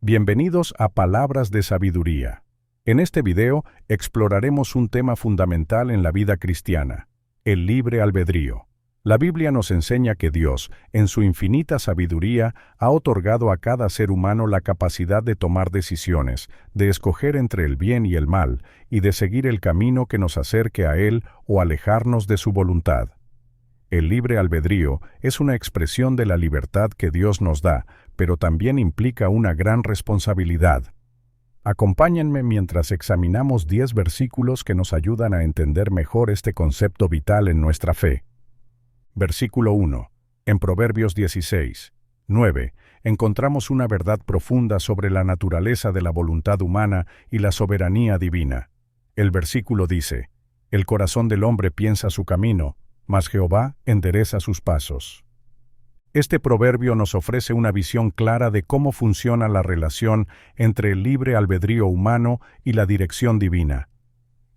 Bienvenidos a Palabras de Sabiduría. En este video exploraremos un tema fundamental en la vida cristiana, el libre albedrío. La Biblia nos enseña que Dios, en su infinita sabiduría, ha otorgado a cada ser humano la capacidad de tomar decisiones, de escoger entre el bien y el mal, y de seguir el camino que nos acerque a Él o alejarnos de su voluntad. El libre albedrío es una expresión de la libertad que Dios nos da, pero también implica una gran responsabilidad. Acompáñenme mientras examinamos 10 versículos que nos ayudan a entender mejor este concepto vital en nuestra fe. Versículo 1. En Proverbios 16:9, encontramos una verdad profunda sobre la naturaleza de la voluntad humana y la soberanía divina. El versículo dice: El corazón del hombre piensa su camino, mas Jehová endereza sus pasos. Este proverbio nos ofrece una visión clara de cómo funciona la relación entre el libre albedrío humano y la dirección divina.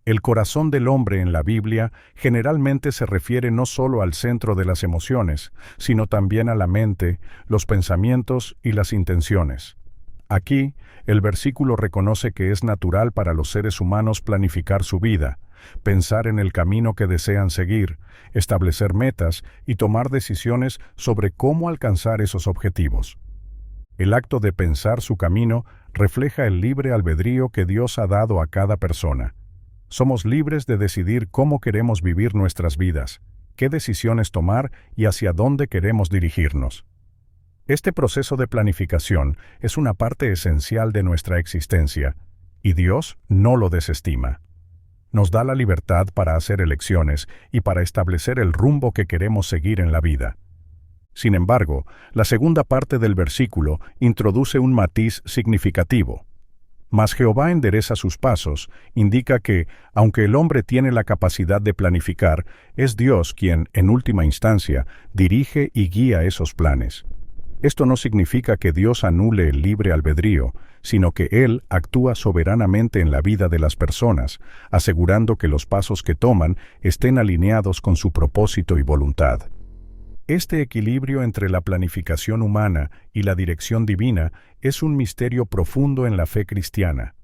El corazón del hombre en la Biblia generalmente se refiere no solo al centro de las emociones, sino también a la mente, los pensamientos y las intenciones. Aquí, el versículo reconoce que es natural para los seres humanos planificar su vida, pensar en el camino que desean seguir, establecer metas y tomar decisiones sobre cómo alcanzar esos objetivos. El acto de pensar su camino refleja el libre albedrío que Dios ha dado a cada persona. Somos libres de decidir cómo queremos vivir nuestras vidas, qué decisiones tomar y hacia dónde queremos dirigirnos. Este proceso de planificación es una parte esencial de nuestra existencia, y Dios no lo desestima. Nos da la libertad para hacer elecciones y para establecer el rumbo que queremos seguir en la vida. Sin embargo, la segunda parte del versículo introduce un matiz significativo. Mas Jehová endereza sus pasos, indica que, aunque el hombre tiene la capacidad de planificar, es Dios quien, en última instancia, dirige y guía esos planes. Esto no significa que Dios anule el libre albedrío, sino que Él actúa soberanamente en la vida de las personas, asegurando que los pasos que toman estén alineados con su propósito y voluntad. Este equilibrio entre la planificación humana y la dirección divina es un misterio profundo en la fe cristiana.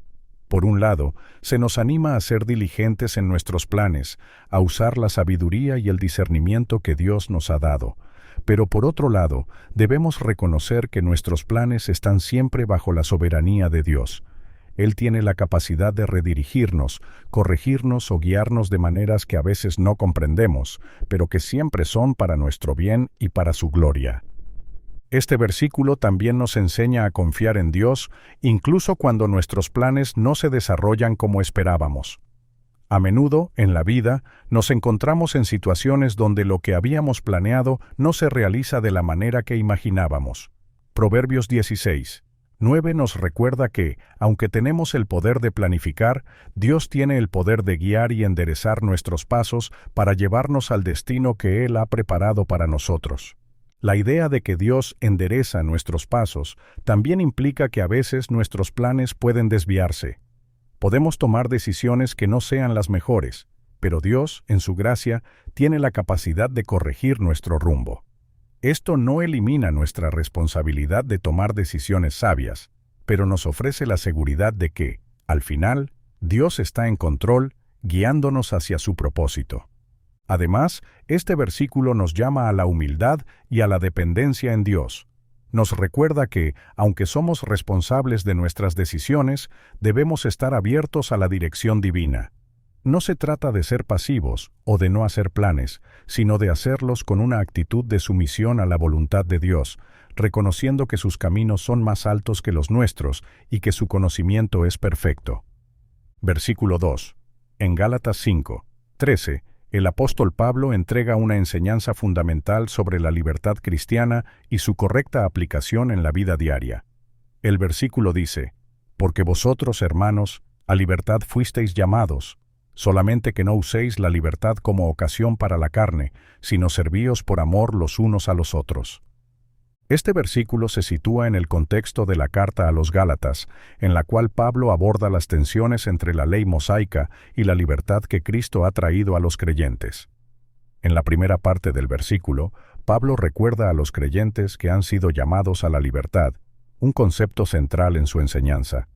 Por un lado, se nos anima a ser diligentes en nuestros planes, a usar la sabiduría y el discernimiento que Dios nos ha dado. Pero por otro lado, debemos reconocer que nuestros planes están siempre bajo la soberanía de Dios. Él tiene la capacidad de redirigirnos, corregirnos o guiarnos de maneras que a veces no comprendemos, pero que siempre son para nuestro bien y para su gloria. Este versículo también nos enseña a confiar en Dios, incluso cuando nuestros planes no se desarrollan como esperábamos. A menudo, en la vida, nos encontramos en situaciones donde lo que habíamos planeado no se realiza de la manera que imaginábamos. Proverbios 16:9 nos recuerda que, aunque tenemos el poder de planificar, Dios tiene el poder de guiar y enderezar nuestros pasos para llevarnos al destino que Él ha preparado para nosotros. La idea de que Dios endereza nuestros pasos también implica que a veces nuestros planes pueden desviarse. Podemos tomar decisiones que no sean las mejores, pero Dios, en su gracia, tiene la capacidad de corregir nuestro rumbo. Esto no elimina nuestra responsabilidad de tomar decisiones sabias, pero nos ofrece la seguridad de que, al final, Dios está en control, guiándonos hacia su propósito. Además, este versículo nos llama a la humildad y a la dependencia en Dios. Nos recuerda que, aunque somos responsables de nuestras decisiones, debemos estar abiertos a la dirección divina. No se trata de ser pasivos o de no hacer planes, sino de hacerlos con una actitud de sumisión a la voluntad de Dios, reconociendo que sus caminos son más altos que los nuestros y que su conocimiento es perfecto. Versículo 2. En Gálatas 5:13, el apóstol Pablo entrega una enseñanza fundamental sobre la libertad cristiana y su correcta aplicación en la vida diaria. El versículo dice: Porque vosotros, hermanos, a libertad fuisteis llamados, solamente que no uséis la libertad como ocasión para la carne, sino servíos por amor los unos a los otros. Este versículo se sitúa en el contexto de la carta a los Gálatas, en la cual Pablo aborda las tensiones entre la ley mosaica y la libertad que Cristo ha traído a los creyentes. En la primera parte del versículo, Pablo recuerda a los creyentes que han sido llamados a la libertad, un concepto central en su enseñanza.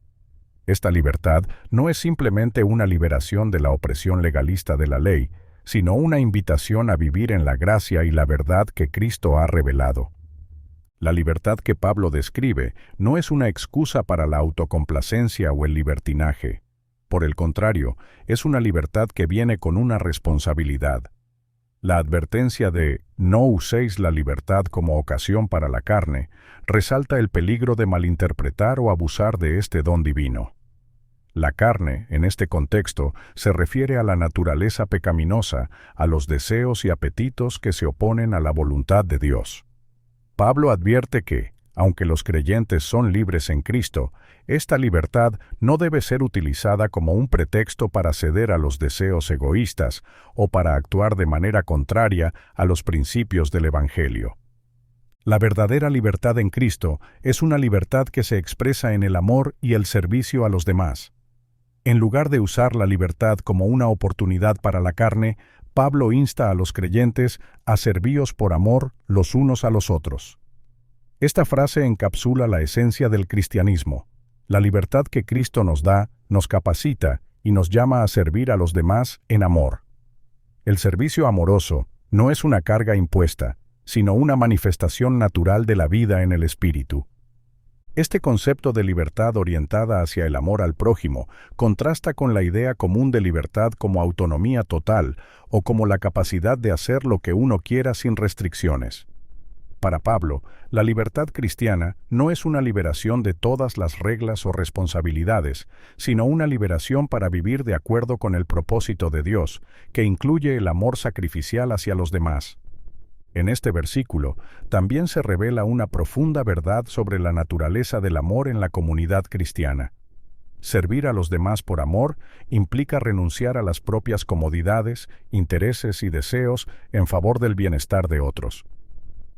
Esta libertad no es simplemente una liberación de la opresión legalista de la ley, sino una invitación a vivir en la gracia y la verdad que Cristo ha revelado. La libertad que Pablo describe no es una excusa para la autocomplacencia o el libertinaje. Por el contrario, es una libertad que viene con una responsabilidad. La advertencia de «no uséis la libertad como ocasión para la carne» resalta el peligro de malinterpretar o abusar de este don divino. La carne, en este contexto, se refiere a la naturaleza pecaminosa, a los deseos y apetitos que se oponen a la voluntad de Dios. Pablo advierte que, aunque los creyentes son libres en Cristo, esta libertad no debe ser utilizada como un pretexto para ceder a los deseos egoístas o para actuar de manera contraria a los principios del Evangelio. La verdadera libertad en Cristo es una libertad que se expresa en el amor y el servicio a los demás. En lugar de usar la libertad como una oportunidad para la carne, Pablo insta a los creyentes a servíos por amor los unos a los otros. Esta frase encapsula la esencia del cristianismo. La libertad que Cristo nos da, nos capacita y nos llama a servir a los demás en amor. El servicio amoroso no es una carga impuesta, sino una manifestación natural de la vida en el Espíritu. Este concepto de libertad orientada hacia el amor al prójimo contrasta con la idea común de libertad como autonomía total o como la capacidad de hacer lo que uno quiera sin restricciones. Para Pablo, la libertad cristiana no es una liberación de todas las reglas o responsabilidades, sino una liberación para vivir de acuerdo con el propósito de Dios, que incluye el amor sacrificial hacia los demás. En este versículo también se revela una profunda verdad sobre la naturaleza del amor en la comunidad cristiana. Servir a los demás por amor implica renunciar a las propias comodidades, intereses y deseos en favor del bienestar de otros.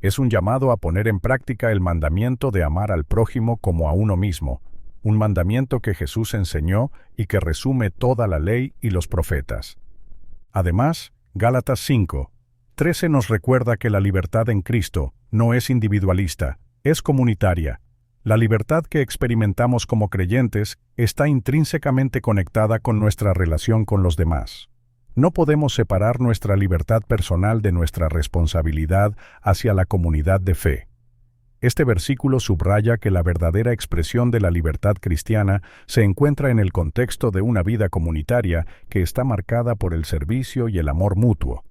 Es un llamado a poner en práctica el mandamiento de amar al prójimo como a uno mismo, un mandamiento que Jesús enseñó y que resume toda la ley y los profetas. Además, Gálatas 5:13 nos recuerda que la libertad en Cristo no es individualista, es comunitaria. La libertad que experimentamos como creyentes está intrínsecamente conectada con nuestra relación con los demás. No podemos separar nuestra libertad personal de nuestra responsabilidad hacia la comunidad de fe. Este versículo subraya que la verdadera expresión de la libertad cristiana se encuentra en el contexto de una vida comunitaria que está marcada por el servicio y el amor mutuo.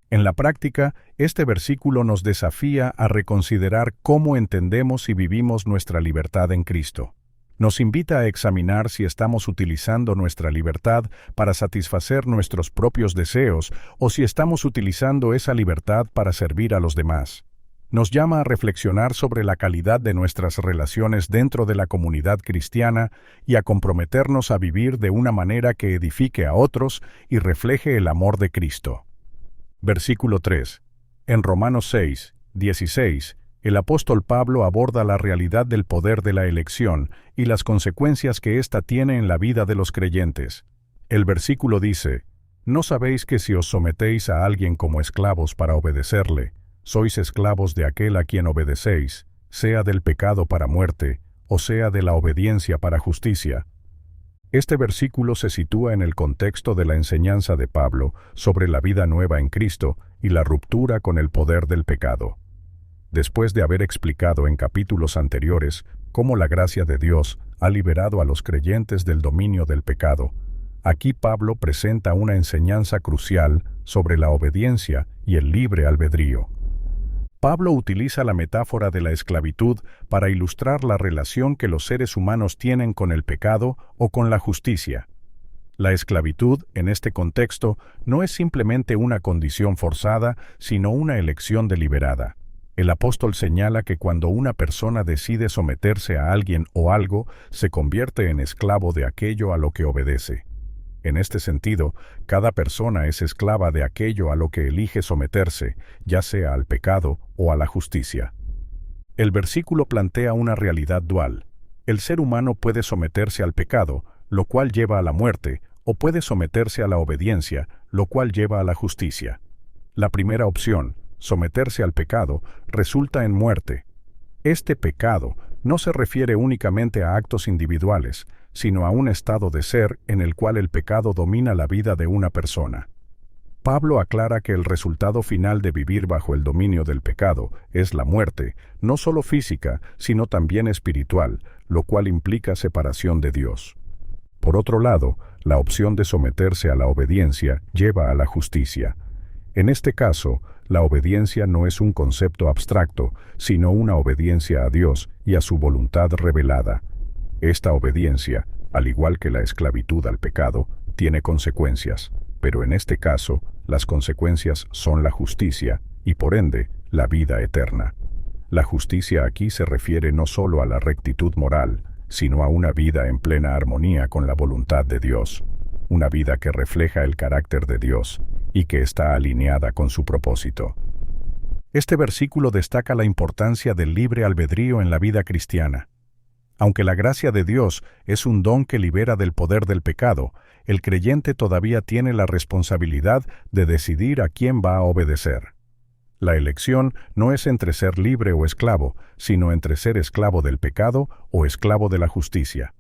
En la práctica, este versículo nos desafía a reconsiderar cómo entendemos y vivimos nuestra libertad en Cristo. Nos invita a examinar si estamos utilizando nuestra libertad para satisfacer nuestros propios deseos o si estamos utilizando esa libertad para servir a los demás. Nos llama a reflexionar sobre la calidad de nuestras relaciones dentro de la comunidad cristiana y a comprometernos a vivir de una manera que edifique a otros y refleje el amor de Cristo. Versículo 3. En Romanos 6:16, el apóstol Pablo aborda la realidad del poder de la elección y las consecuencias que ésta tiene en la vida de los creyentes. El versículo dice: ¿No sabéis que si os sometéis a alguien como esclavos para obedecerle, sois esclavos de aquel a quien obedecéis, sea del pecado para muerte, o sea de la obediencia para justicia? Este versículo se sitúa en el contexto de la enseñanza de Pablo sobre la vida nueva en Cristo y la ruptura con el poder del pecado. Después de haber explicado en capítulos anteriores cómo la gracia de Dios ha liberado a los creyentes del dominio del pecado, aquí Pablo presenta una enseñanza crucial sobre la obediencia y el libre albedrío. Pablo utiliza la metáfora de la esclavitud para ilustrar la relación que los seres humanos tienen con el pecado o con la justicia. La esclavitud, en este contexto, no es simplemente una condición forzada, sino una elección deliberada. El apóstol señala que cuando una persona decide someterse a alguien o algo, se convierte en esclavo de aquello a lo que obedece. En este sentido, cada persona es esclava de aquello a lo que elige someterse, ya sea al pecado o a la justicia. El versículo plantea una realidad dual. El ser humano puede someterse al pecado, lo cual lleva a la muerte, o puede someterse a la obediencia, lo cual lleva a la justicia. La primera opción, someterse al pecado, resulta en muerte. Este pecado, no se refiere únicamente a actos individuales, sino a un estado de ser en el cual el pecado domina la vida de una persona. Pablo aclara que el resultado final de vivir bajo el dominio del pecado es la muerte, no solo física, sino también espiritual, lo cual implica separación de Dios. Por otro lado, la opción de someterse a la obediencia lleva a la justicia. En este caso, la obediencia no es un concepto abstracto, sino una obediencia a Dios y a su voluntad revelada. Esta obediencia, al igual que la esclavitud al pecado, tiene consecuencias, pero en este caso, las consecuencias son la justicia y, por ende, la vida eterna. La justicia aquí se refiere no solo a la rectitud moral, sino a una vida en plena armonía con la voluntad de Dios, una vida que refleja el carácter de Dios y que está alineada con su propósito. Este versículo destaca la importancia del libre albedrío en la vida cristiana. Aunque la gracia de Dios es un don que libera del poder del pecado, el creyente todavía tiene la responsabilidad de decidir a quién va a obedecer. La elección no es entre ser libre o esclavo, sino entre ser esclavo del pecado o esclavo de la justicia.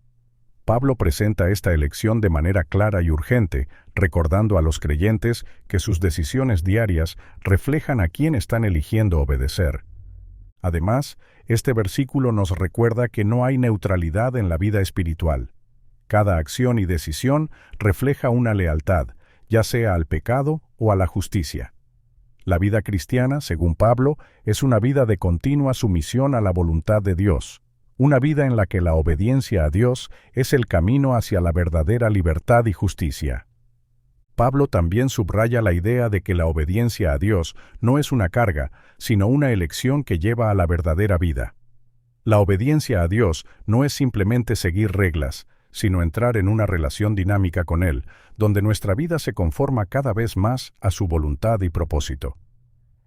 Pablo presenta esta elección de manera clara y urgente, recordando a los creyentes que sus decisiones diarias reflejan a quién están eligiendo obedecer. Además, este versículo nos recuerda que no hay neutralidad en la vida espiritual. Cada acción y decisión refleja una lealtad, ya sea al pecado o a la justicia. La vida cristiana, según Pablo, es una vida de continua sumisión a la voluntad de Dios, una vida en la que la obediencia a Dios es el camino hacia la verdadera libertad y justicia. Pablo también subraya la idea de que la obediencia a Dios no es una carga, sino una elección que lleva a la verdadera vida. La obediencia a Dios no es simplemente seguir reglas, sino entrar en una relación dinámica con Él, donde nuestra vida se conforma cada vez más a su voluntad y propósito.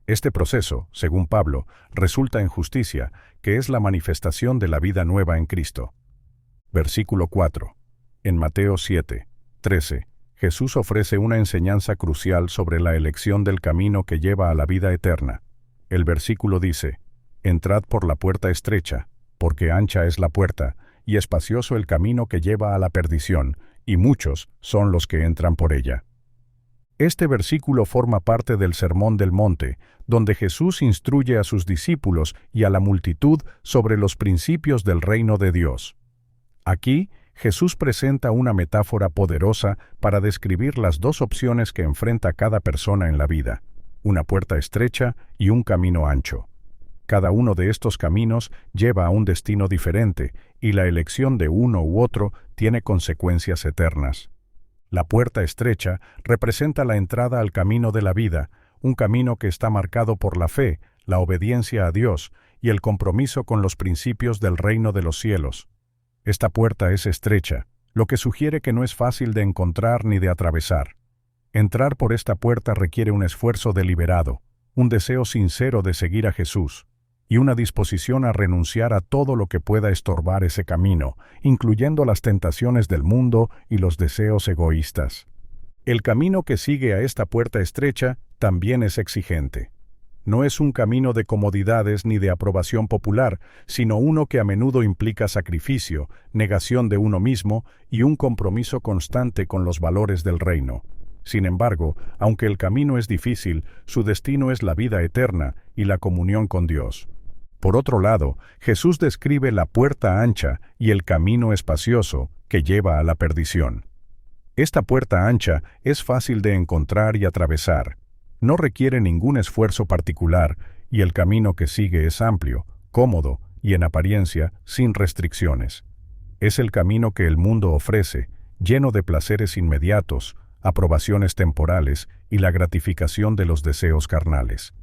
Este proceso, según Pablo, resulta en justicia, que es la manifestación de la vida nueva en Cristo. Versículo 4. En Mateo 7:13, Jesús ofrece una enseñanza crucial sobre la elección del camino que lleva a la vida eterna. El versículo dice: «Entrad por la puerta estrecha, porque ancha es la puerta, y espacioso el camino que lleva a la perdición, y muchos son los que entran por ella». Este versículo forma parte del Sermón del Monte, donde Jesús instruye a sus discípulos y a la multitud sobre los principios del reino de Dios. Aquí, Jesús presenta una metáfora poderosa para describir las dos opciones que enfrenta cada persona en la vida: una puerta estrecha y un camino ancho. Cada uno de estos caminos lleva a un destino diferente, y la elección de uno u otro tiene consecuencias eternas. La puerta estrecha representa la entrada al camino de la vida, un camino que está marcado por la fe, la obediencia a Dios y el compromiso con los principios del reino de los cielos. Esta puerta es estrecha, lo que sugiere que no es fácil de encontrar ni de atravesar. Entrar por esta puerta requiere un esfuerzo deliberado, un deseo sincero de seguir a Jesús, y una disposición a renunciar a todo lo que pueda estorbar ese camino, incluyendo las tentaciones del mundo y los deseos egoístas. El camino que sigue a esta puerta estrecha también es exigente. No es un camino de comodidades ni de aprobación popular, sino uno que a menudo implica sacrificio, negación de uno mismo y un compromiso constante con los valores del reino. Sin embargo, aunque el camino es difícil, su destino es la vida eterna y la comunión con Dios. Por otro lado, Jesús describe la puerta ancha y el camino espacioso que lleva a la perdición. Esta puerta ancha es fácil de encontrar y atravesar. No requiere ningún esfuerzo particular, y el camino que sigue es amplio, cómodo y en apariencia sin restricciones. Es el camino que el mundo ofrece, lleno de placeres inmediatos, aprobaciones temporales y la gratificación de los deseos carnales.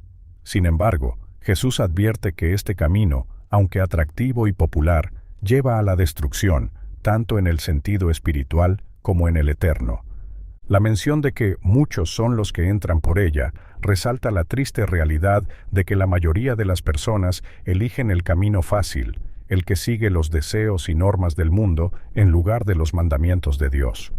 Sin embargo, Jesús advierte que este camino, aunque atractivo y popular, lleva a la destrucción, tanto en el sentido espiritual como en el eterno. La mención de que muchos son los que entran por ella resalta la triste realidad de que la mayoría de las personas eligen el camino fácil, el que sigue los deseos y normas del mundo en lugar de los mandamientos de Dios.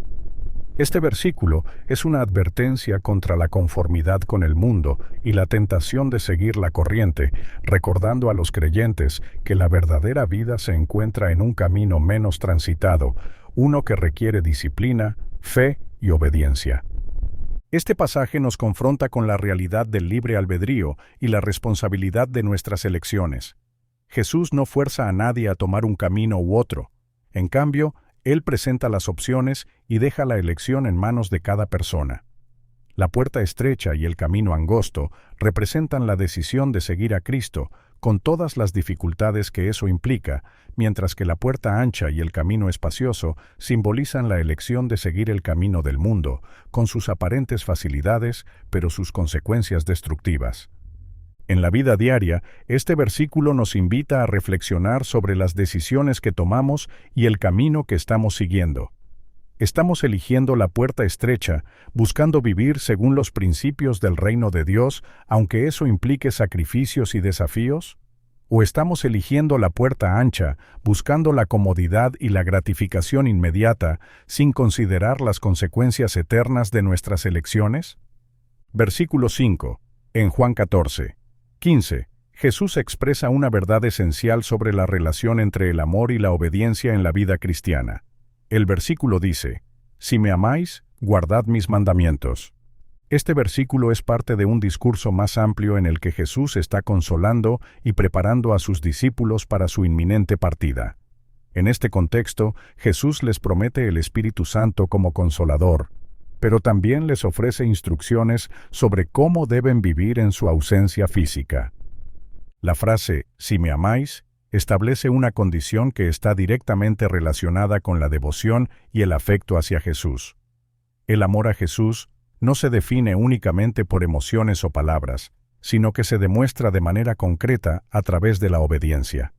Este versículo es una advertencia contra la conformidad con el mundo y la tentación de seguir la corriente, recordando a los creyentes que la verdadera vida se encuentra en un camino menos transitado, uno que requiere disciplina, fe y obediencia. Este pasaje nos confronta con la realidad del libre albedrío y la responsabilidad de nuestras elecciones. Jesús no fuerza a nadie a tomar un camino u otro. En cambio, Él presenta las opciones y deja la elección en manos de cada persona. La puerta estrecha y el camino angosto representan la decisión de seguir a Cristo, con todas las dificultades que eso implica, mientras que la puerta ancha y el camino espacioso simbolizan la elección de seguir el camino del mundo, con sus aparentes facilidades, pero sus consecuencias destructivas. En la vida diaria, este versículo nos invita a reflexionar sobre las decisiones que tomamos y el camino que estamos siguiendo. ¿Estamos eligiendo la puerta estrecha, buscando vivir según los principios del reino de Dios, aunque eso implique sacrificios y desafíos? ¿O estamos eligiendo la puerta ancha, buscando la comodidad y la gratificación inmediata, sin considerar las consecuencias eternas de nuestras elecciones? Versículo 5. En Juan 14:15, Jesús expresa una verdad esencial sobre la relación entre el amor y la obediencia en la vida cristiana. El versículo dice: «Si me amáis, guardad mis mandamientos». Este versículo es parte de un discurso más amplio en el que Jesús está consolando y preparando a sus discípulos para su inminente partida. En este contexto, Jesús les promete el Espíritu Santo como consolador, pero también les ofrece instrucciones sobre cómo deben vivir en su ausencia física. La frase «si me amáis» establece una condición que está directamente relacionada con la devoción y el afecto hacia Jesús. El amor a Jesús no se define únicamente por emociones o palabras, sino que se demuestra de manera concreta a través de la obediencia.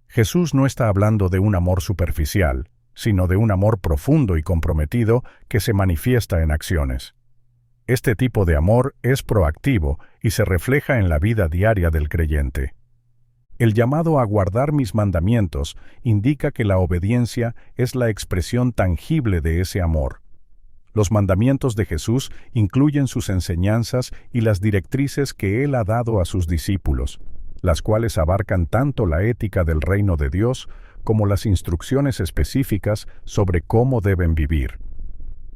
Jesús no está hablando de un amor superficial, sino de un amor profundo y comprometido que se manifiesta en acciones. Este tipo de amor es proactivo y se refleja en la vida diaria del creyente. El llamado a guardar mis mandamientos indica que la obediencia es la expresión tangible de ese amor. Los mandamientos de Jesús incluyen sus enseñanzas y las directrices que Él ha dado a sus discípulos, las cuales abarcan tanto la ética del reino de Dios como las instrucciones específicas sobre cómo deben vivir.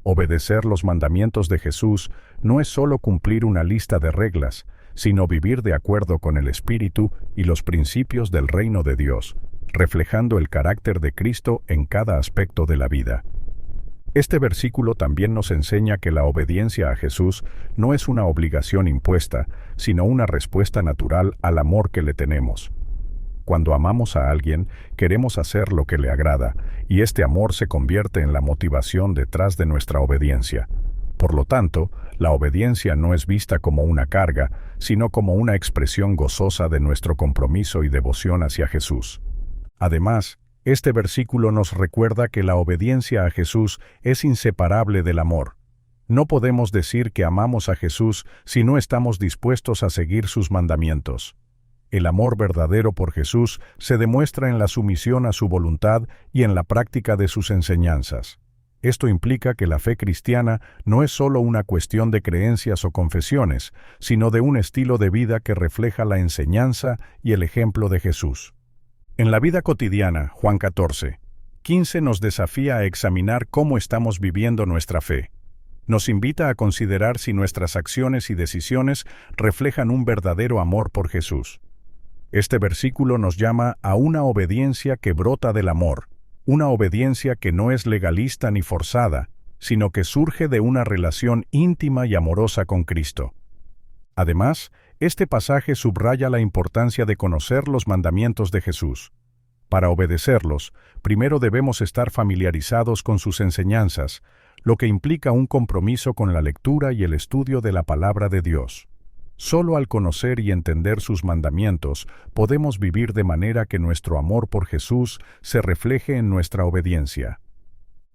Obedecer los mandamientos de Jesús no es solo cumplir una lista de reglas, sino vivir de acuerdo con el Espíritu y los principios del reino de Dios, reflejando el carácter de Cristo en cada aspecto de la vida. Este versículo también nos enseña que la obediencia a Jesús no es una obligación impuesta, sino una respuesta natural al amor que le tenemos. Cuando amamos a alguien, queremos hacer lo que le agrada, y este amor se convierte en la motivación detrás de nuestra obediencia. Por lo tanto, la obediencia no es vista como una carga, sino como una expresión gozosa de nuestro compromiso y devoción hacia Jesús. Además, este versículo nos recuerda que la obediencia a Jesús es inseparable del amor. No podemos decir que amamos a Jesús si no estamos dispuestos a seguir sus mandamientos. El amor verdadero por Jesús se demuestra en la sumisión a su voluntad y en la práctica de sus enseñanzas. Esto implica que la fe cristiana no es solo una cuestión de creencias o confesiones, sino de un estilo de vida que refleja la enseñanza y el ejemplo de Jesús. En la vida cotidiana, Juan 14:15 nos desafía a examinar cómo estamos viviendo nuestra fe. Nos invita a considerar si nuestras acciones y decisiones reflejan un verdadero amor por Jesús. Este versículo nos llama a una obediencia que brota del amor, una obediencia que no es legalista ni forzada, sino que surge de una relación íntima y amorosa con Cristo. Además, este pasaje subraya la importancia de conocer los mandamientos de Jesús. Para obedecerlos, primero debemos estar familiarizados con sus enseñanzas, lo que implica un compromiso con la lectura y el estudio de la palabra de Dios. Solo al conocer y entender sus mandamientos, podemos vivir de manera que nuestro amor por Jesús se refleje en nuestra obediencia.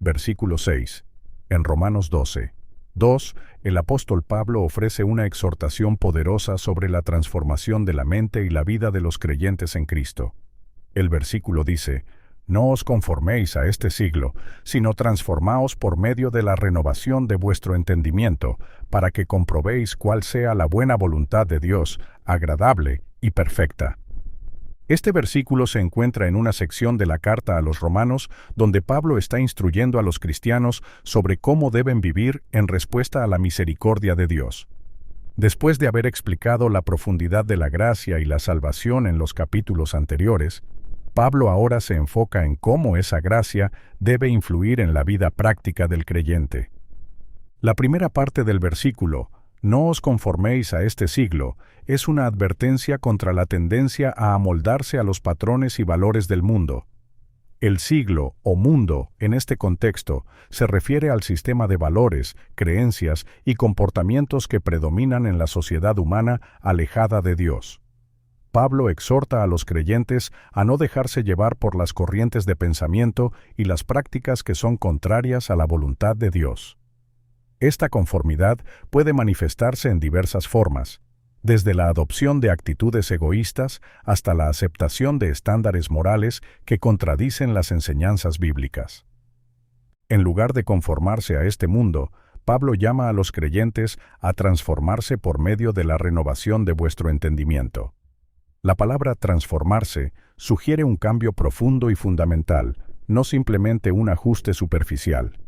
Versículo 6. En Romanos 12:2, el apóstol Pablo ofrece una exhortación poderosa sobre la transformación de la mente y la vida de los creyentes en Cristo. El versículo dice: No os conforméis a este siglo, sino transformaos por medio de la renovación de vuestro entendimiento, para que comprobéis cuál sea la buena voluntad de Dios, agradable y perfecta. Este versículo se encuentra en una sección de la carta a los Romanos donde Pablo está instruyendo a los cristianos sobre cómo deben vivir en respuesta a la misericordia de Dios. Después de haber explicado la profundidad de la gracia y la salvación en los capítulos anteriores, Pablo ahora se enfoca en cómo esa gracia debe influir en la vida práctica del creyente. La primera parte del versículo, "No os conforméis a este siglo", es una advertencia contra la tendencia a amoldarse a los patrones y valores del mundo. El siglo o mundo, en este contexto, se refiere al sistema de valores, creencias y comportamientos que predominan en la sociedad humana alejada de Dios. Pablo exhorta a los creyentes a no dejarse llevar por las corrientes de pensamiento y las prácticas que son contrarias a la voluntad de Dios. Esta conformidad puede manifestarse en diversas formas, desde la adopción de actitudes egoístas hasta la aceptación de estándares morales que contradicen las enseñanzas bíblicas. En lugar de conformarse a este mundo, Pablo llama a los creyentes a transformarse por medio de la renovación de vuestro entendimiento. La palabra transformarse sugiere un cambio profundo y fundamental, no simplemente un ajuste superficial.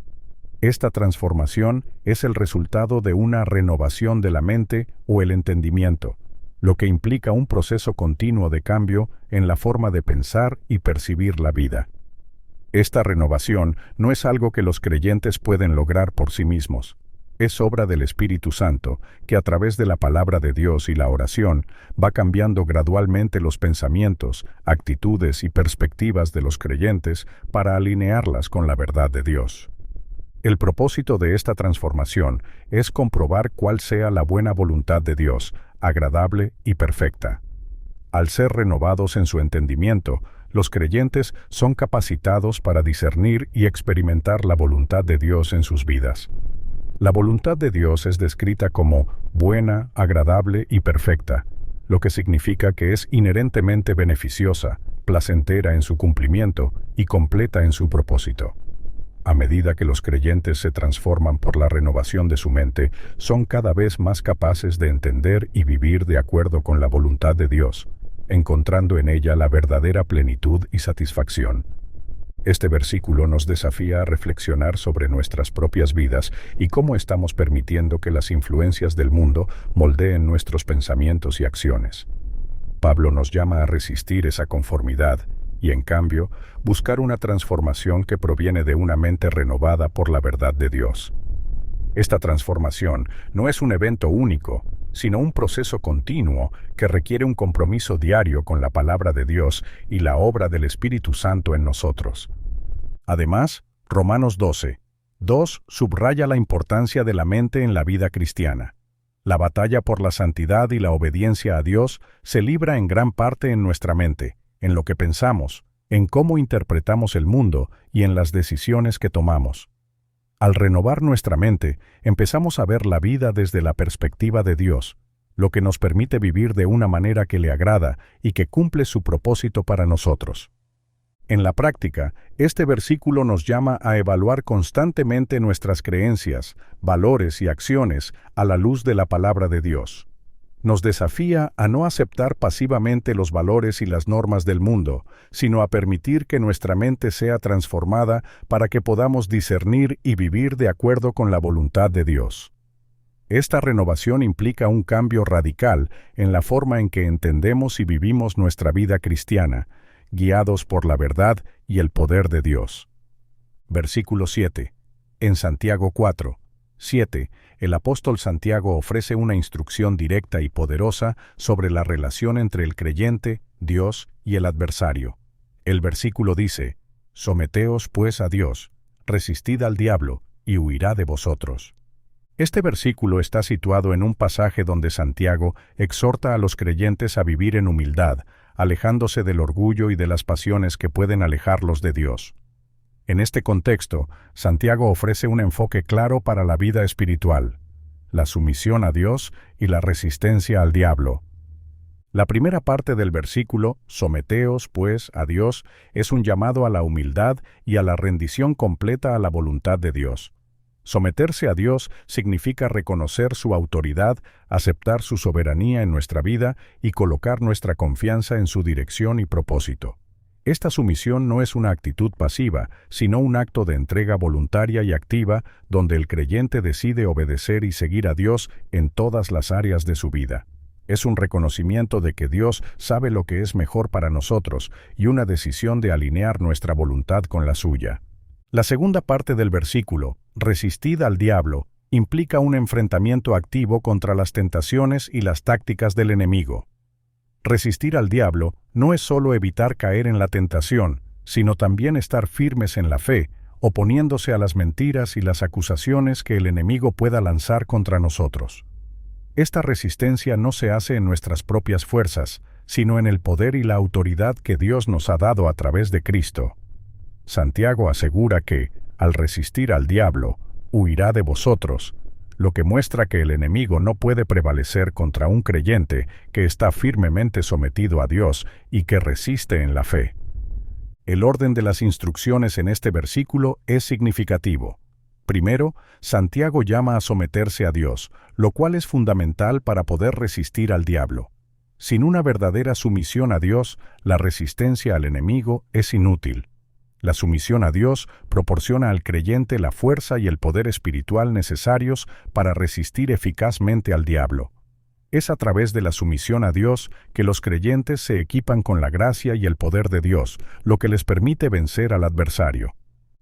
Esta transformación es el resultado de una renovación de la mente o el entendimiento, lo que implica un proceso continuo de cambio en la forma de pensar y percibir la vida. Esta renovación no es algo que los creyentes pueden lograr por sí mismos. Es obra del Espíritu Santo, que a través de la palabra de Dios y la oración va cambiando gradualmente los pensamientos, actitudes y perspectivas de los creyentes para alinearlas con la verdad de Dios. El propósito de esta transformación es comprobar cuál sea la buena voluntad de Dios, agradable y perfecta. Al ser renovados en su entendimiento, los creyentes son capacitados para discernir y experimentar la voluntad de Dios en sus vidas. La voluntad de Dios es descrita como buena, agradable y perfecta, lo que significa que es inherentemente beneficiosa, placentera en su cumplimiento y completa en su propósito. A medida que los creyentes se transforman por la renovación de su mente, son cada vez más capaces de entender y vivir de acuerdo con la voluntad de Dios, encontrando en ella la verdadera plenitud y satisfacción. Este versículo nos desafía a reflexionar sobre nuestras propias vidas y cómo estamos permitiendo que las influencias del mundo moldeen nuestros pensamientos y acciones. Pablo nos llama a resistir esa conformidad y, en cambio, buscar una transformación que proviene de una mente renovada por la verdad de Dios. Esta transformación no es un evento único, sino un proceso continuo que requiere un compromiso diario con la palabra de Dios y la obra del Espíritu Santo en nosotros. Además, Romanos 12:2 subraya la importancia de la mente en la vida cristiana. La batalla por la santidad y la obediencia a Dios se libra en gran parte en nuestra mente, en lo que pensamos, en cómo interpretamos el mundo y en las decisiones que tomamos. Al renovar nuestra mente, empezamos a ver la vida desde la perspectiva de Dios, lo que nos permite vivir de una manera que le agrada y que cumple su propósito para nosotros. En la práctica, este versículo nos llama a evaluar constantemente nuestras creencias, valores y acciones a la luz de la palabra de Dios. Nos desafía a no aceptar pasivamente los valores y las normas del mundo, sino a permitir que nuestra mente sea transformada para que podamos discernir y vivir de acuerdo con la voluntad de Dios. Esta renovación implica un cambio radical en la forma en que entendemos y vivimos nuestra vida cristiana, guiados por la verdad y el poder de Dios. Versículo 7. En Santiago 4:7, el apóstol Santiago ofrece una instrucción directa y poderosa sobre la relación entre el creyente, Dios y el adversario. El versículo dice: «Someteos pues a Dios, resistid al diablo, y huirá de vosotros». Este versículo está situado en un pasaje donde Santiago exhorta a los creyentes a vivir en humildad, alejándose del orgullo y de las pasiones que pueden alejarlos de Dios. En este contexto, Santiago ofrece un enfoque claro para la vida espiritual: la sumisión a Dios y la resistencia al diablo. La primera parte del versículo, someteos, pues, a Dios, es un llamado a la humildad y a la rendición completa a la voluntad de Dios. Someterse a Dios significa reconocer su autoridad, aceptar su soberanía en nuestra vida y colocar nuestra confianza en su dirección y propósito. Esta sumisión no es una actitud pasiva, sino un acto de entrega voluntaria y activa donde el creyente decide obedecer y seguir a Dios en todas las áreas de su vida. Es un reconocimiento de que Dios sabe lo que es mejor para nosotros y una decisión de alinear nuestra voluntad con la suya. La segunda parte del versículo, resistid al diablo, implica un enfrentamiento activo contra las tentaciones y las tácticas del enemigo. Resistir al diablo no es solo evitar caer en la tentación, sino también estar firmes en la fe, oponiéndose a las mentiras y las acusaciones que el enemigo pueda lanzar contra nosotros. Esta resistencia no se hace en nuestras propias fuerzas, sino en el poder y la autoridad que Dios nos ha dado a través de Cristo. Santiago asegura que, al resistir al diablo, huirá de vosotros, lo que muestra que el enemigo no puede prevalecer contra un creyente que está firmemente sometido a Dios y que resiste en la fe. El orden de las instrucciones en este versículo es significativo. Primero, Santiago llama a someterse a Dios, lo cual es fundamental para poder resistir al diablo. Sin una verdadera sumisión a Dios, la resistencia al enemigo es inútil. La sumisión a Dios proporciona al creyente la fuerza y el poder espiritual necesarios para resistir eficazmente al diablo. Es a través de la sumisión a Dios que los creyentes se equipan con la gracia y el poder de Dios, lo que les permite vencer al adversario.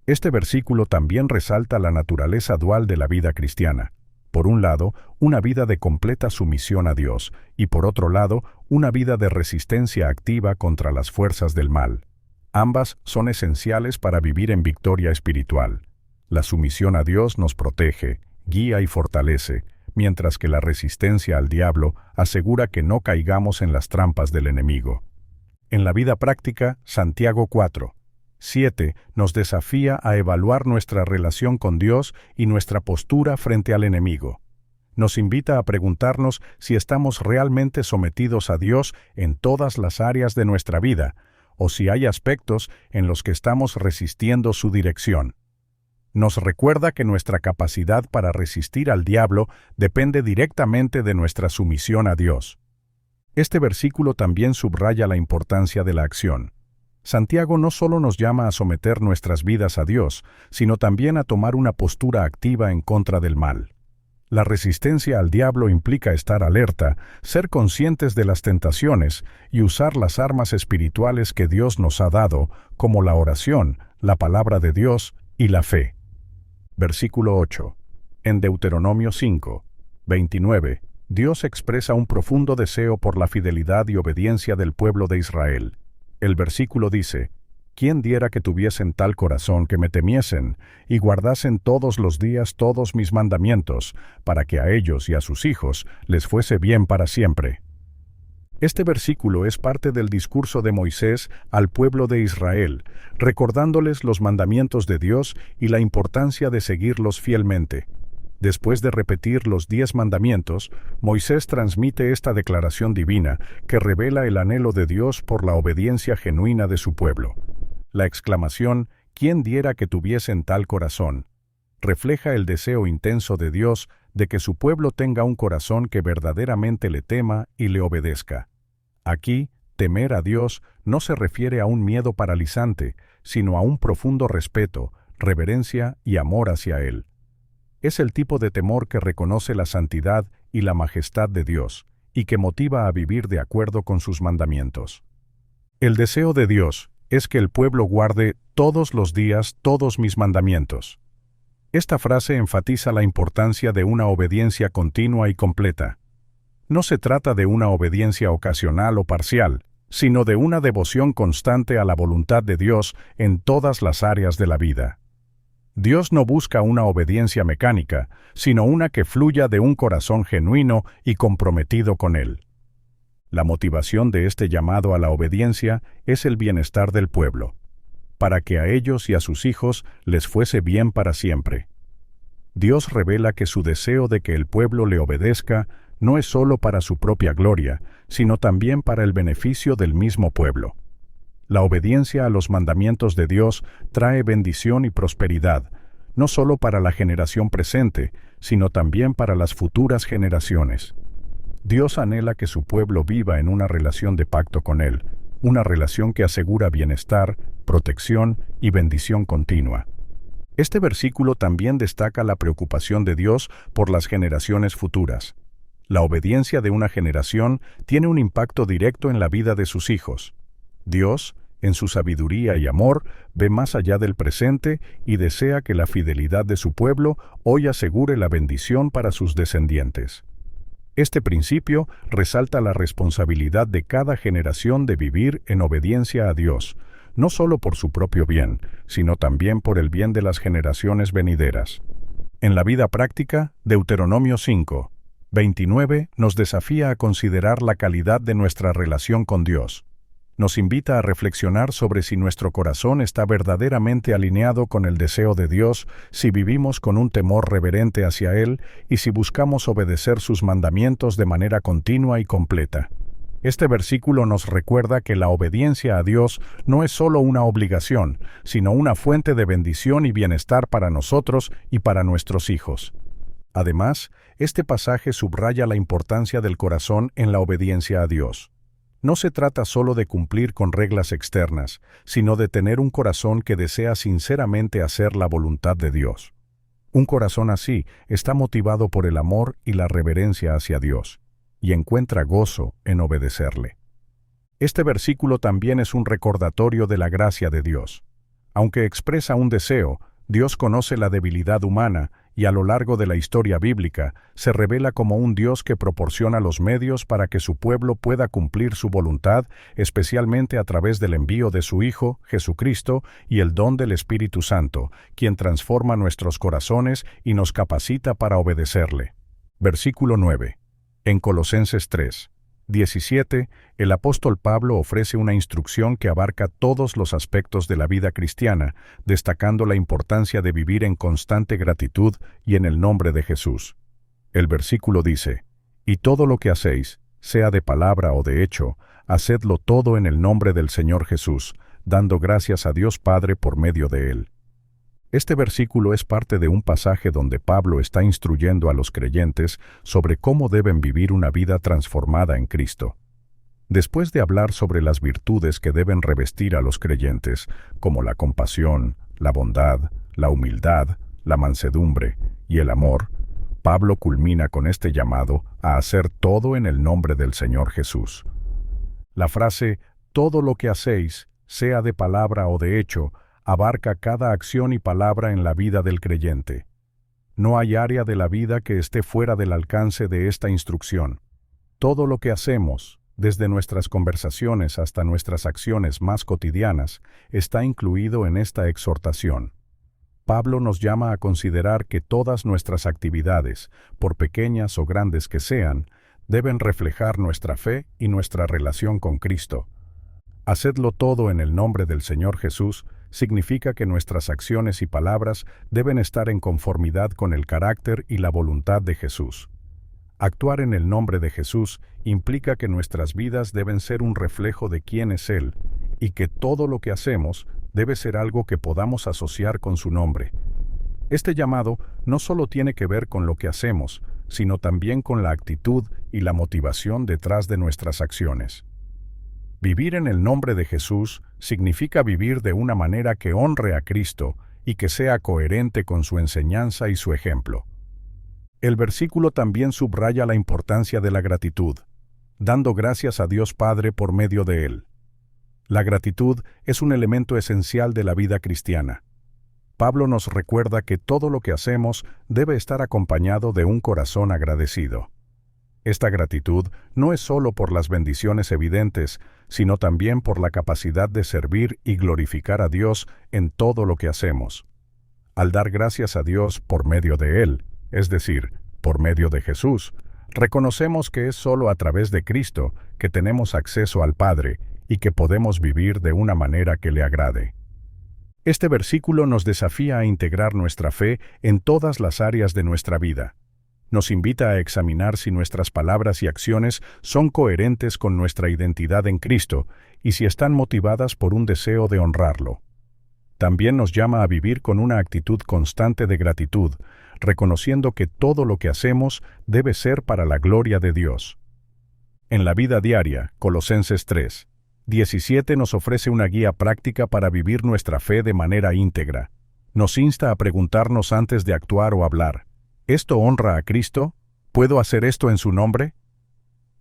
Este versículo también resalta la naturaleza dual de la vida cristiana. Por un lado, una vida de completa sumisión a Dios, y por otro lado, una vida de resistencia activa contra las fuerzas del mal. Ambas son esenciales para vivir en victoria espiritual. La sumisión a Dios nos protege, guía y fortalece, mientras que la resistencia al diablo asegura que no caigamos en las trampas del enemigo. En la vida práctica, Santiago 4:7 nos desafía a evaluar nuestra relación con Dios y nuestra postura frente al enemigo. Nos invita a preguntarnos si estamos realmente sometidos a Dios en todas las áreas de nuestra vida, o si hay aspectos en los que estamos resistiendo su dirección. Nos recuerda que nuestra capacidad para resistir al diablo depende directamente de nuestra sumisión a Dios. Este versículo también subraya la importancia de la acción. Santiago no solo nos llama a someter nuestras vidas a Dios, sino también a tomar una postura activa en contra del mal. La resistencia al diablo implica estar alerta, ser conscientes de las tentaciones y usar las armas espirituales que Dios nos ha dado, como la oración, la palabra de Dios y la fe. Versículo 8. En Deuteronomio 5:29, Dios expresa un profundo deseo por la fidelidad y obediencia del pueblo de Israel. El versículo dice: ¿Quién diera que tuviesen tal corazón que me temiesen, y guardasen todos los días todos mis mandamientos, para que a ellos y a sus hijos les fuese bien para siempre? Este versículo es parte del discurso de Moisés al pueblo de Israel, recordándoles los mandamientos de Dios y la importancia de seguirlos fielmente. Después de repetir los 10 mandamientos, Moisés transmite esta declaración divina que revela el anhelo de Dios por la obediencia genuina de su pueblo. La exclamación, ¿quién diera que tuviesen tal corazón?, refleja el deseo intenso de Dios de que su pueblo tenga un corazón que verdaderamente le tema y le obedezca. Aquí, temer a Dios no se refiere a un miedo paralizante, sino a un profundo respeto, reverencia y amor hacia Él. Es el tipo de temor que reconoce la santidad y la majestad de Dios, y que motiva a vivir de acuerdo con sus mandamientos. El deseo de Dios es que el pueblo guarde todos los días todos mis mandamientos. Esta frase enfatiza la importancia de una obediencia continua y completa. No se trata de una obediencia ocasional o parcial, sino de una devoción constante a la voluntad de Dios en todas las áreas de la vida. Dios no busca una obediencia mecánica, sino una que fluya de un corazón genuino y comprometido con Él. La motivación de este llamado a la obediencia es el bienestar del pueblo, para que a ellos y a sus hijos les fuese bien para siempre. Dios revela que su deseo de que el pueblo le obedezca no es solo para su propia gloria, sino también para el beneficio del mismo pueblo. La obediencia a los mandamientos de Dios trae bendición y prosperidad, no solo para la generación presente, sino también para las futuras generaciones. Dios anhela que su pueblo viva en una relación de pacto con Él, una relación que asegura bienestar, protección y bendición continua. Este versículo también destaca la preocupación de Dios por las generaciones futuras. La obediencia de una generación tiene un impacto directo en la vida de sus hijos. Dios, en su sabiduría y amor, ve más allá del presente y desea que la fidelidad de su pueblo hoy asegure la bendición para sus descendientes. Este principio resalta la responsabilidad de cada generación de vivir en obediencia a Dios, no solo por su propio bien, sino también por el bien de las generaciones venideras. En la vida práctica, Deuteronomio 5, 29 nos desafía a considerar la calidad de nuestra relación con Dios. Nos invita a reflexionar sobre si nuestro corazón está verdaderamente alineado con el deseo de Dios, si vivimos con un temor reverente hacia Él y si buscamos obedecer sus mandamientos de manera continua y completa. Este versículo nos recuerda que la obediencia a Dios no es solo una obligación, sino una fuente de bendición y bienestar para nosotros y para nuestros hijos. Además, este pasaje subraya la importancia del corazón en la obediencia a Dios. No se trata solo de cumplir con reglas externas, sino de tener un corazón que desea sinceramente hacer la voluntad de Dios. Un corazón así está motivado por el amor y la reverencia hacia Dios, y encuentra gozo en obedecerle. Este versículo también es un recordatorio de la gracia de Dios. Aunque expresa un deseo, Dios conoce la debilidad humana y a lo largo de la historia bíblica se revela como un Dios que proporciona los medios para que su pueblo pueda cumplir su voluntad, especialmente a través del envío de su Hijo, Jesucristo, y el don del Espíritu Santo, quien transforma nuestros corazones y nos capacita para obedecerle. Versículo 9. En Colosenses 3, 17, el apóstol Pablo ofrece una instrucción que abarca todos los aspectos de la vida cristiana, destacando la importancia de vivir en constante gratitud y en el nombre de Jesús. El versículo dice, «Y todo lo que hacéis, sea de palabra o de hecho, hacedlo todo en el nombre del Señor Jesús, dando gracias a Dios Padre por medio de Él». Este versículo es parte de un pasaje donde Pablo está instruyendo a los creyentes sobre cómo deben vivir una vida transformada en Cristo. Después de hablar sobre las virtudes que deben revestir a los creyentes, como la compasión, la bondad, la humildad, la mansedumbre y el amor, Pablo culmina con este llamado a hacer todo en el nombre del Señor Jesús. La frase, «todo lo que hacéis, sea de palabra o de hecho», abarca cada acción y palabra en la vida del creyente. No hay área de la vida que esté fuera del alcance de esta instrucción. Todo lo que hacemos, desde nuestras conversaciones hasta nuestras acciones más cotidianas, está incluido en esta exhortación. Pablo nos llama a considerar que todas nuestras actividades, por pequeñas o grandes que sean, deben reflejar nuestra fe y nuestra relación con Cristo. Hacedlo todo en el nombre del Señor Jesús significa que nuestras acciones y palabras deben estar en conformidad con el carácter y la voluntad de Jesús. Actuar en el nombre de Jesús implica que nuestras vidas deben ser un reflejo de quién es Él, y que todo lo que hacemos debe ser algo que podamos asociar con su nombre. Este llamado no solo tiene que ver con lo que hacemos, sino también con la actitud y la motivación detrás de nuestras acciones. Vivir en el nombre de Jesús significa vivir de una manera que honre a Cristo y que sea coherente con su enseñanza y su ejemplo. El versículo también subraya la importancia de la gratitud, dando gracias a Dios Padre por medio de Él. La gratitud es un elemento esencial de la vida cristiana. Pablo nos recuerda que todo lo que hacemos debe estar acompañado de un corazón agradecido. Esta gratitud no es solo por las bendiciones evidentes, sino también por la capacidad de servir y glorificar a Dios en todo lo que hacemos. Al dar gracias a Dios por medio de Él, es decir, por medio de Jesús, reconocemos que es solo a través de Cristo que tenemos acceso al Padre y que podemos vivir de una manera que le agrade. Este versículo nos desafía a integrar nuestra fe en todas las áreas de nuestra vida. Nos invita a examinar si nuestras palabras y acciones son coherentes con nuestra identidad en Cristo y si están motivadas por un deseo de honrarlo. También nos llama a vivir con una actitud constante de gratitud, reconociendo que todo lo que hacemos debe ser para la gloria de Dios. En la vida diaria, Colosenses 3:17 nos ofrece una guía práctica para vivir nuestra fe de manera íntegra. Nos insta a preguntarnos antes de actuar o hablar: ¿esto honra a Cristo? ¿Puedo hacer esto en su nombre?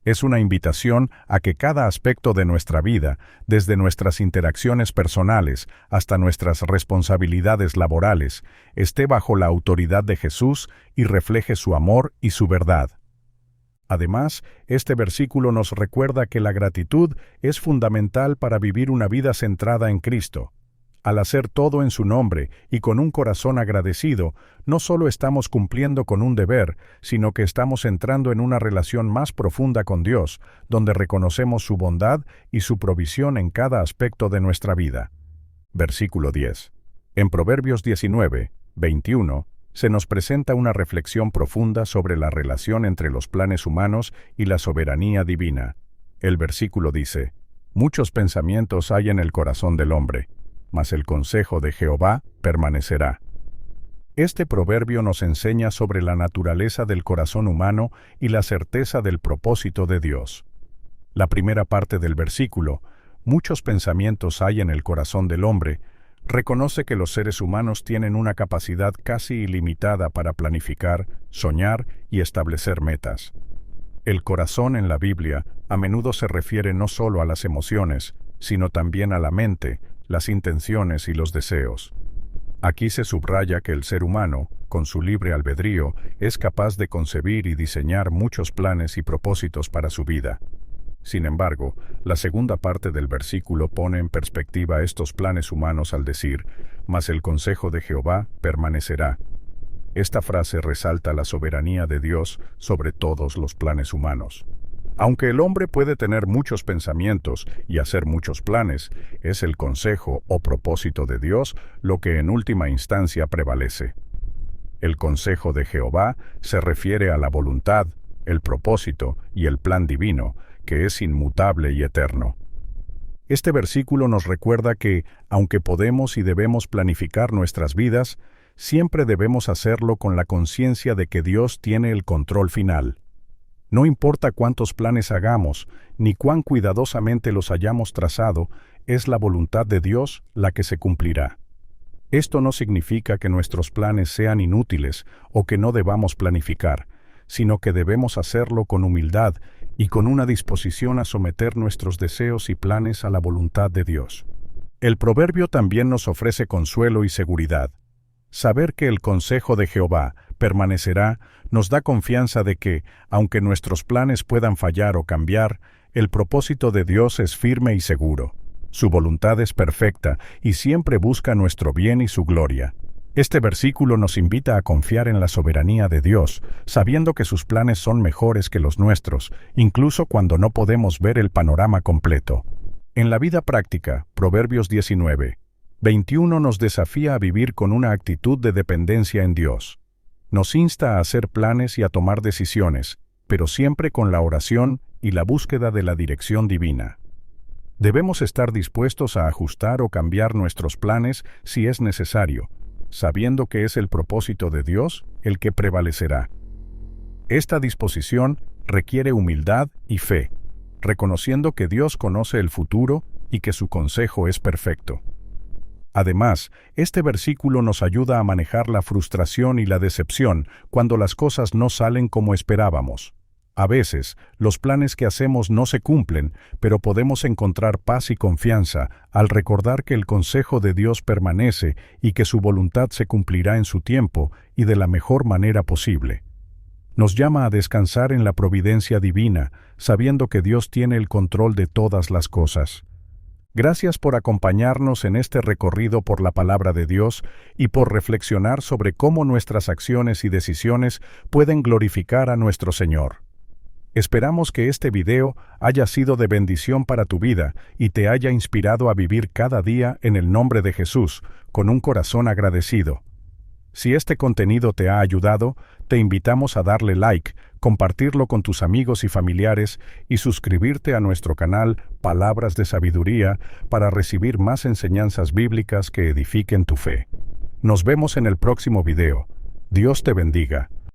Es una invitación a que cada aspecto de nuestra vida, desde nuestras interacciones personales hasta nuestras responsabilidades laborales, esté bajo la autoridad de Jesús y refleje su amor y su verdad. Además, este versículo nos recuerda que la gratitud es fundamental para vivir una vida centrada en Cristo. Al hacer todo en su nombre y con un corazón agradecido, no solo estamos cumpliendo con un deber, sino que estamos entrando en una relación más profunda con Dios, donde reconocemos su bondad y su provisión en cada aspecto de nuestra vida. Versículo 10. En Proverbios 19:21, se nos presenta una reflexión profunda sobre la relación entre los planes humanos y la soberanía divina. El versículo dice: «Muchos pensamientos hay en el corazón del hombre, mas el consejo de Jehová permanecerá». Este proverbio nos enseña sobre la naturaleza del corazón humano y la certeza del propósito de Dios. La primera parte del versículo, «Muchos pensamientos hay en el corazón del hombre», reconoce que los seres humanos tienen una capacidad casi ilimitada para planificar, soñar y establecer metas. El corazón en la Biblia a menudo se refiere no solo a las emociones, sino también a la mente, las intenciones y los deseos. Aquí se subraya que el ser humano, con su libre albedrío, es capaz de concebir y diseñar muchos planes y propósitos para su vida. Sin embargo, la segunda parte del versículo pone en perspectiva estos planes humanos al decir: «Mas el consejo de Jehová permanecerá». Esta frase resalta la soberanía de Dios sobre todos los planes humanos. Aunque el hombre puede tener muchos pensamientos y hacer muchos planes, es el consejo o propósito de Dios lo que en última instancia prevalece. El consejo de Jehová se refiere a la voluntad, el propósito y el plan divino, que es inmutable y eterno. Este versículo nos recuerda que, aunque podemos y debemos planificar nuestras vidas, siempre debemos hacerlo con la conciencia de que Dios tiene el control final. No importa cuántos planes hagamos, ni cuán cuidadosamente los hayamos trazado, es la voluntad de Dios la que se cumplirá. Esto no significa que nuestros planes sean inútiles o que no debamos planificar, sino que debemos hacerlo con humildad y con una disposición a someter nuestros deseos y planes a la voluntad de Dios. El proverbio también nos ofrece consuelo y seguridad. Saber que el consejo de Jehová permanecerá nos da confianza de que, aunque nuestros planes puedan fallar o cambiar, el propósito de Dios es firme y seguro. Su voluntad es perfecta y siempre busca nuestro bien y su gloria. Este versículo nos invita a confiar en la soberanía de Dios, sabiendo que sus planes son mejores que los nuestros, incluso cuando no podemos ver el panorama completo. En la vida práctica, Proverbios 19:21 nos desafía a vivir con una actitud de dependencia en Dios. Nos insta a hacer planes y a tomar decisiones, pero siempre con la oración y la búsqueda de la dirección divina. Debemos estar dispuestos a ajustar o cambiar nuestros planes si es necesario, sabiendo que es el propósito de Dios el que prevalecerá. Esta disposición requiere humildad y fe, reconociendo que Dios conoce el futuro y que su consejo es perfecto. Además, este versículo nos ayuda a manejar la frustración y la decepción cuando las cosas no salen como esperábamos. A veces, los planes que hacemos no se cumplen, pero podemos encontrar paz y confianza al recordar que el consejo de Dios permanece y que su voluntad se cumplirá en su tiempo y de la mejor manera posible. Nos llama a descansar en la providencia divina, sabiendo que Dios tiene el control de todas las cosas. Gracias por acompañarnos en este recorrido por la palabra de Dios y por reflexionar sobre cómo nuestras acciones y decisiones pueden glorificar a nuestro Señor. Esperamos que este video haya sido de bendición para tu vida y te haya inspirado a vivir cada día en el nombre de Jesús, con un corazón agradecido. Si este contenido te ha ayudado, te invitamos a darle like, compartirlo con tus amigos y familiares y suscribirte a nuestro canal Palabras de Sabiduría para recibir más enseñanzas bíblicas que edifiquen tu fe. Nos vemos en el próximo video. Dios te bendiga.